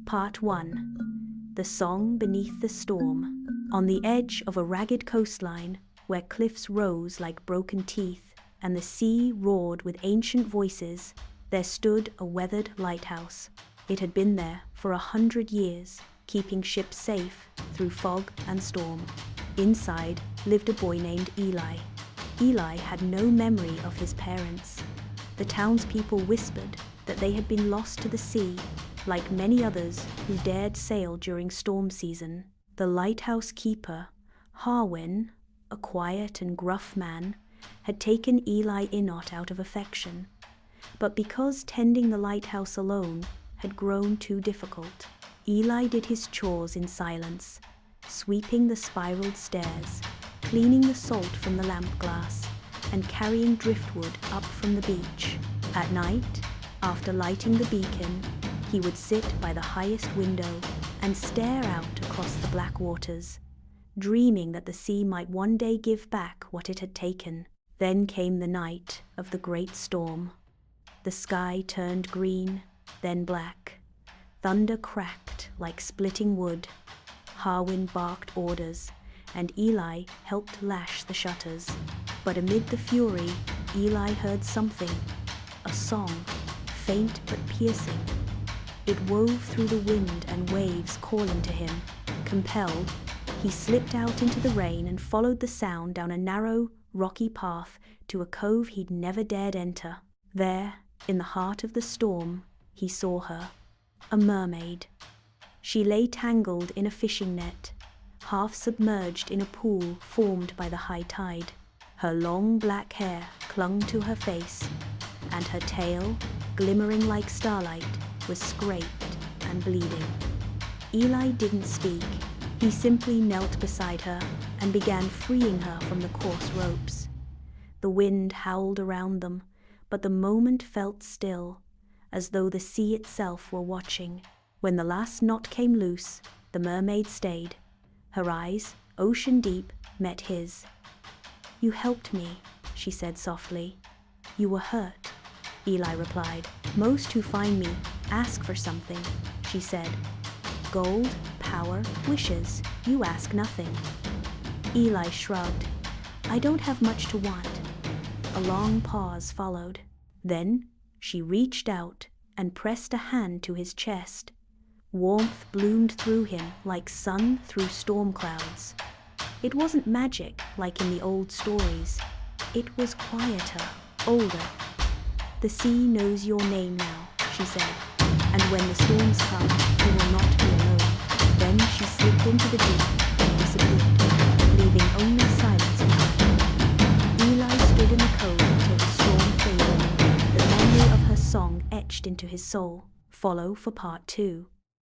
Part 1. The Song Beneath the Storm. On the edge of a ragged coastline, where cliffs rose like broken teeth and the sea roared with ancient voices, there stood a weathered lighthouse. It had been there for 100 years, keeping ships safe through fog and storm. Inside lived a boy named Eli. Eli had no memory of his parents. The townspeople whispered that they had been lost to the sea, like many others who dared sail during storm season. The lighthouse keeper, Harwin, a quiet and gruff man, had taken Eli Inot out of affection. But because tending the lighthouse alone had grown too difficult, Eli did his chores in silence, sweeping the spiraled stairs, cleaning the salt from the lamp glass, and carrying driftwood up from the beach. At night, after lighting the beacon, he would sit by the highest window and stare out across the black waters, dreaming that the sea might one day give back what it had taken. Then came the night of the great storm. The sky turned green, then black. Thunder cracked like splitting wood. Harwin barked orders, and Eli helped lash the shutters. But amid the fury, Eli heard something, a song, faint but piercing. It wove through the wind and waves calling to him. Compelled, he slipped out into the rain and followed the sound down a narrow, rocky path to a cove he'd never dared enter. There, in the heart of the storm, he saw her, a mermaid. She lay tangled in a fishing net, half submerged in a pool formed by the high tide. Her long black hair clung to her face, and her tail, glimmering like starlight, was scraped and bleeding. Eli didn't speak. He simply knelt beside her and began freeing her from the coarse ropes. The wind howled around them, but the moment felt still, as though the sea itself were watching. When the last knot came loose, the mermaid stayed. Her eyes, ocean deep, met his. "You helped me," she said softly. "You were hurt," Eli replied. "Most who find me ask for something," she said. "Gold, power, wishes. You ask nothing." Eli shrugged. "I don't have much to want." A long pause followed. Then she reached out and pressed a hand to his chest. Warmth bloomed through him like sun through storm clouds. It wasn't magic like in the old stories. It was quieter, older. "The sea knows your name now," she said, "and when the storms come, you will not be alone." Then she slipped into the deep and disappeared, leaving only silence behind. Eli stood in the cove until the storm faded, the memory of her song etched into his soul. Follow for part 2.